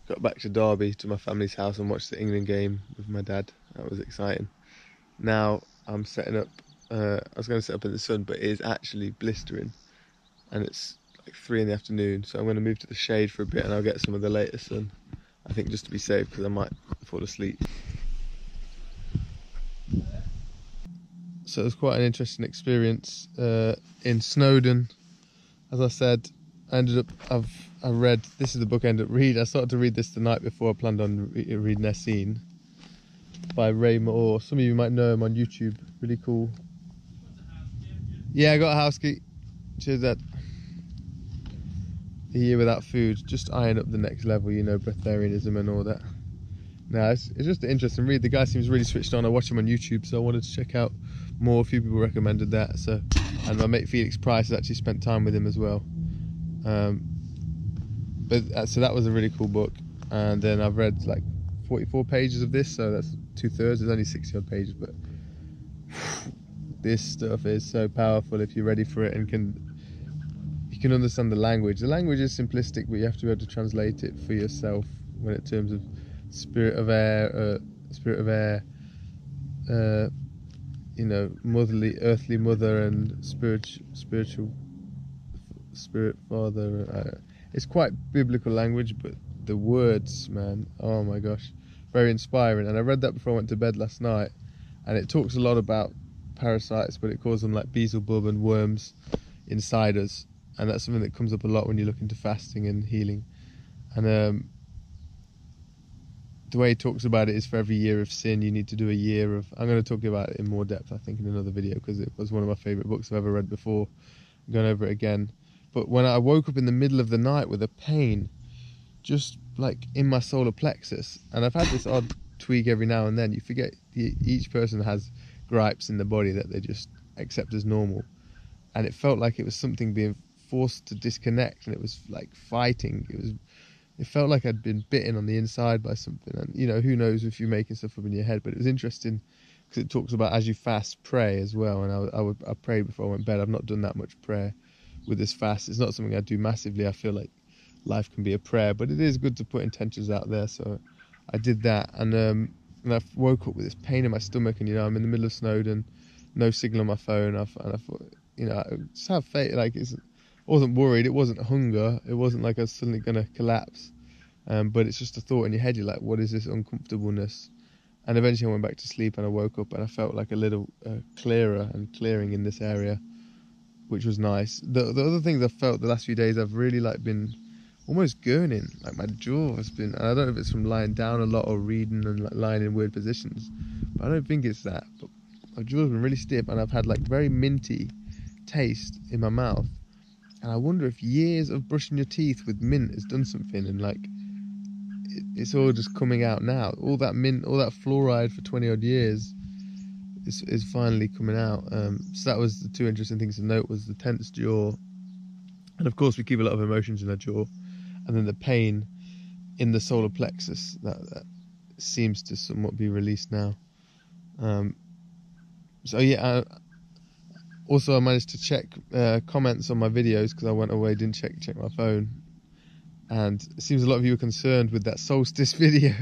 got back to Derby to my family's house and watched the England game with my dad. That was exciting. Now I'm setting up. I was going to set up in the sun, but it is actually blistering, and it's like 3 in the afternoon. So I'm going to move to the shade for a bit, and I'll get some of the later sun. I think just to be safe, because I might fall asleep. So it was quite an interesting experience in Snowdon. As I said, I read, this is the book I ended up reading. I started to read this the night before. I planned on reading Essene by Ray Moore. Some of you might know him on YouTube. Really cool. Yeah, I got a house key. Cheers, Dad. A year without food, just eyeing up the next level, you know, breatharianism and all that. No, it's just an interesting read. The guy seems really switched on. I watch him on YouTube, so I wanted to check out more. A few people recommended that. So, and my mate Felix Price has actually spent time with him as well. So that was a really cool book. And then I've read like 44 pages of this, so that's 2/3. It's only 60 odd pages, but this stuff is so powerful if you're ready for it and you can understand the language. The language is simplistic, but you have to be able to translate it for yourself when in terms of spirit of air, you know, motherly, earthly mother, and spiritual spirit father. It's quite biblical language, but the words, man, oh my gosh, very inspiring. And I read that before I went to bed last night, and it talks a lot about parasites, but it calls them like Beelzebub and worms inside us, and that's something that comes up a lot when you look into fasting and healing. And the way he talks about it is for every year of sin you need to do a year of, I'm going to talk about it in more depth I think in another video, because it was one of my favourite books I've ever read before. I'm going over it again. But when I woke up in the middle of the night with a pain just like in my solar plexus, and I've had this odd tweak every now and then, you forget each person has gripes in the body that they just accept as normal, and it felt like it was something being forced to disconnect, and it was like fighting. It felt like I'd been bitten on the inside by something, and you know, who knows if you're making stuff up in your head. But it was interesting because it talks about as you fast, pray as well, and I prayed before I went to bed. I've not done that much prayer with this fast. It's not something I do massively. I feel like life can be a prayer, but it is good to put intentions out there, so I did that. And I woke up with this pain in my stomach, and you know, I'm in the middle of Snowdon, no signal on my phone, and I thought, you know, just have faith. Like, I wasn't worried. It wasn't hunger. It wasn't like I was suddenly going to collapse. But it's just a thought in your head. You're like, what is this uncomfortableness? And eventually I went back to sleep, and I woke up and I felt like a little clearer and clearing in this area, which was nice. The other things I felt the last few days, I've really like been almost gurning. Like my jaw has been, and I don't know if it's from lying down a lot or reading and like lying in weird positions, but I don't think it's that. But my jaw's been really stiff, and I've had like very minty taste in my mouth. And I wonder if years of brushing your teeth with mint has done something, and like it's all just coming out now. All that mint, all that fluoride for 20 odd years is finally coming out. So that was the two interesting things to note, was the tense jaw, and of course we keep a lot of emotions in our jaw, and then the pain in the solar plexus that seems to somewhat be released now. So yeah, also I managed to check comments on my videos, because I went away, didn't check my phone, and it seems a lot of you are concerned with that solstice video,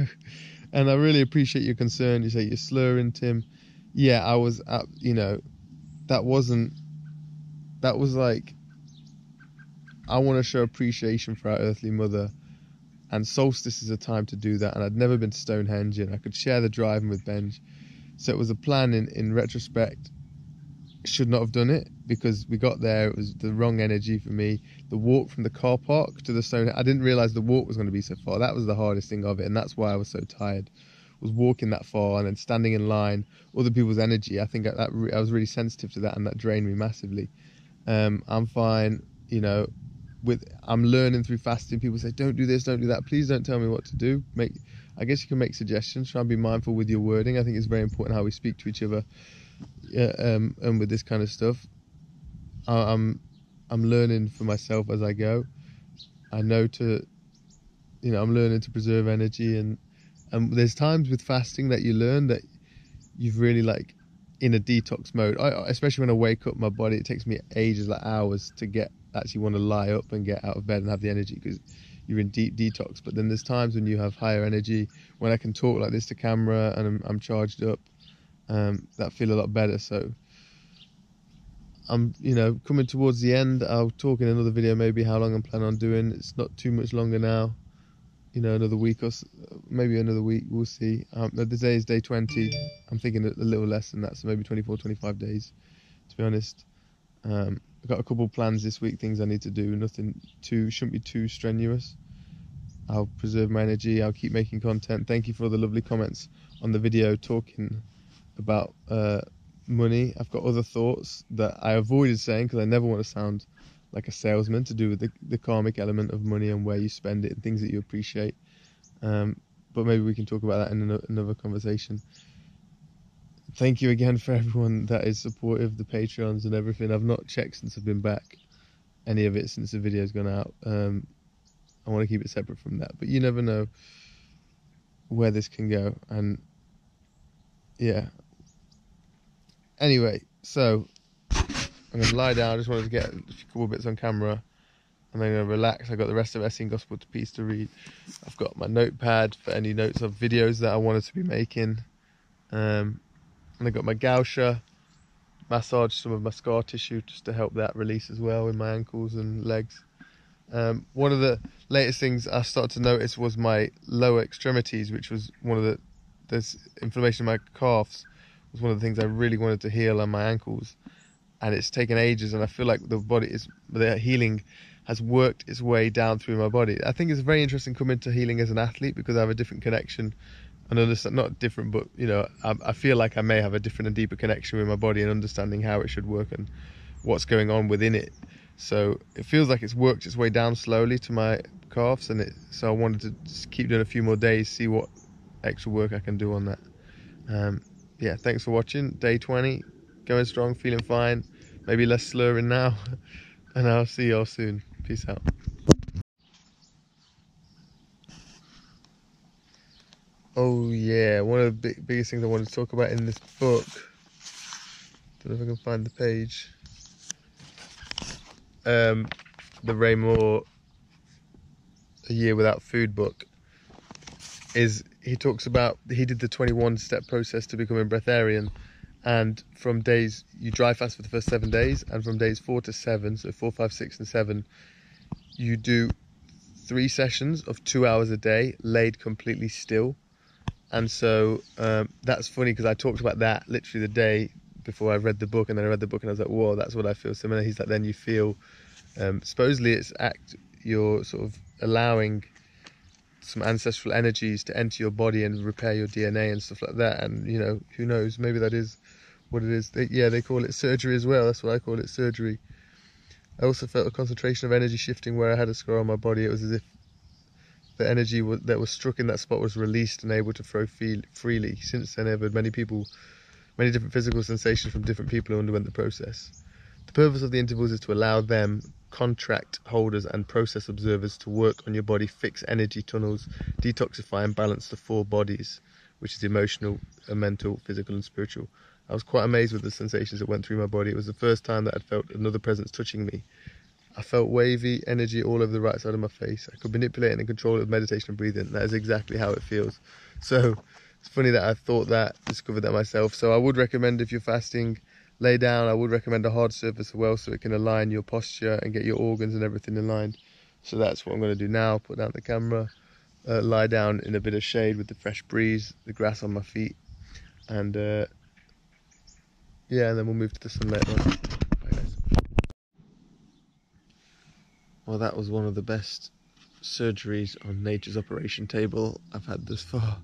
and I really appreciate your concern. You say you're slurring, Tim. Yeah, I was, you know, that was like, I want to show appreciation for our earthly mother, and solstice is a time to do that. And I'd never been to Stonehenge, and I could share the driving with Benj, so it was a plan. In retrospect, should not have done it, because we got there, it was the wrong energy for me. The walk from the car park to the Stonehenge, I didn't realise the walk was going to be so far. That was the hardest thing of it, and that's why I was so tired, was walking that far and then standing in line, other people's energy. I think I was really sensitive to that, and that drained me massively. I'm fine, you know, I'm learning through fasting. People say, don't do this, don't do that. Please don't tell me what to do. I guess you can make suggestions. Try and be mindful with your wording. I think it's very important how we speak to each other. And with this kind of stuff, I'm learning for myself as I go. I know I'm learning to preserve energy, and there's times with fasting that you learn that you've really like in a detox mode. Especially when I wake up, my body, it takes me ages, like hours, to actually want to lie up and get out of bed and have the energy, because you're in deep detox. But then there's times when you have higher energy, when I can talk like this to camera and I'm charged up, that feel a lot better. So I'm, coming towards the end. I'll talk in another video maybe how long I'm planning on doing. It's not too much longer now. Another week or so, maybe another week, we'll see. Today is day 20. I'm thinking a little less than that, so maybe 24, 25 days, to be honest. I've got a couple of plans this week, things I need to do. Shouldn't be too strenuous. I'll preserve my energy. I'll keep making content. Thank you for all the lovely comments on the video talking about money. I've got other thoughts that I avoided saying because I never want to sound like a salesman, to do with the karmic element of money and where you spend it and things that you appreciate. But maybe we can talk about that in another conversation. Thank you again for everyone that is supportive, the Patreons and everything. I've not checked since I've been back, any of it since the video's gone out. I want to keep it separate from that, but you never know where this can go. And yeah. Anyway, so I'm going to lie down. I just wanted to get a couple bits on camera and then I'm going to relax. I've got the rest of Essene Gospel to Peace to read. I've got my notepad for any notes of videos that I wanted to be making. And I've got my gausha, massage some of my scar tissue just to help that release as well in my ankles and legs. One of the latest things I started to notice was my lower extremities, which was there's inflammation in my calves, was one of the things I really wanted to heal on my ankles. And it's taken ages, and I feel like the healing has worked its way down through my body. I think it's very interesting coming to healing as an athlete because I have a different connection and understand, not different, but I feel like I may have a different and deeper connection with my body and understanding how it should work and what's going on within it. So it feels like it's worked its way down slowly to my calves, so I wanted to just keep doing a few more days, see what extra work I can do on that. Yeah, thanks for watching. Day 20, going strong, feeling fine, maybe less slurring now, and I'll see y'all soon. Peace out. Oh yeah, one of the biggest things I wanted to talk about in this book, don't know if I can find the page, the Ray Moore A Year Without Food book, is he talks about, he did the 21-step process to becoming breatharian, and from days, you dry fast for the first 7 days, and from days 4 to 7, so 4, 5, 6 and 7, you do 3 sessions of 2 hours a day laid completely still. And so that's funny because I talked about that literally the day before I read the book, and then I read the book and I was like, whoa, that's what I feel similar. He's like, then you feel, supposedly you're sort of allowing some ancestral energies to enter your body and repair your DNA and stuff like that. And who knows, maybe that is what it is. They call it surgery as well. That's what I call it, surgery. I also felt a concentration of energy shifting where I had a scar on my body. It was as if the energy that was struck in that spot was released and able to flow freely. Since then, I've had many different physical sensations from different people who underwent the process. The purpose of the intervals is to allow them, contract holders and process observers, to work on your body, fix energy tunnels, detoxify and balance the 4 bodies, which is emotional, mental, physical and spiritual. I was quite amazed with the sensations that went through my body. It was the first time that I'd felt another presence touching me. I felt wavy energy all over the right side of my face. I could manipulate and control it with meditation and breathing. That is exactly how it feels. So it's funny that I discovered that myself. So I would recommend, if you're fasting, lay down. I would recommend a hard surface as well, so it can align your posture and get your organs and everything aligned. So that's what I'm going to do now. Put down the camera, lie down in a bit of shade with the fresh breeze, the grass on my feet, and and then we'll move to the sun later on. Bye guys. Well, that was one of the best surgeries on nature's operation table I've had thus far.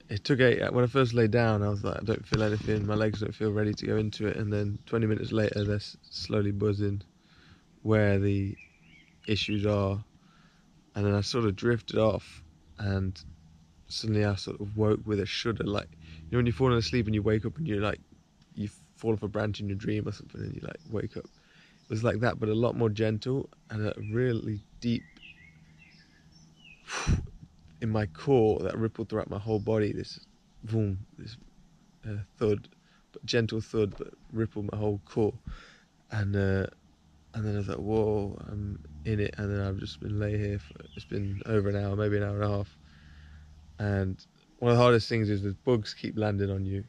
It took when I first lay down, I was like, I don't feel anything, my legs don't feel ready to go into it, and then 20 minutes later they're slowly buzzing where the issues are, and then I sort of drifted off, and suddenly I sort of woke with a shudder, like, when you're falling asleep and you wake up and you're like, you fall off a branch in your dream or something and you like wake up. It was like that, but a lot more gentle and a really deep in my core that rippled throughout my whole body. This boom, this thud, but gentle thud, but rippled my whole core. And And then I was like, whoa, I'm in it. And then I've just been lay here for, it's been over an hour, maybe an hour and a half. And one of the hardest things is the bugs keep landing on you.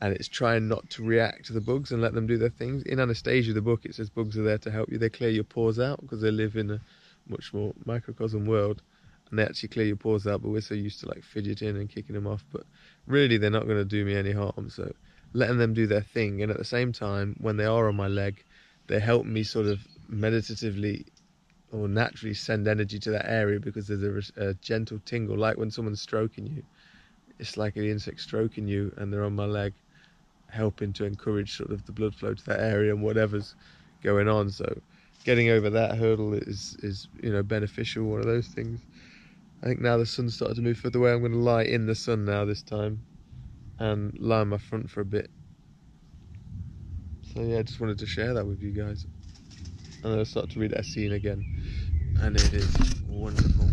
And it's trying not to react to the bugs and let them do their things. In Anastasia, the book, it says bugs are there to help you. They clear your pores out because they live in a much more microcosm world. And they actually clear your pores out, but we're so used to like fidgeting and kicking them off. But really, they're not going to do me any harm. So letting them do their thing. And at the same time, when they are on my leg, they help me sort of meditatively or naturally send energy to that area because there's a gentle tingle, like when someone's stroking you. It's like the insect stroking you and they're on my leg, helping to encourage sort of the blood flow to that area and whatever's going on. So getting over that hurdle is beneficial, one of those things. I think now the sun's started to move further away. I'm going to lie in the sun now this time and lie on my front for a bit. So yeah, I just wanted to share that with you guys. And I'll start to read Essene again, and it is wonderful.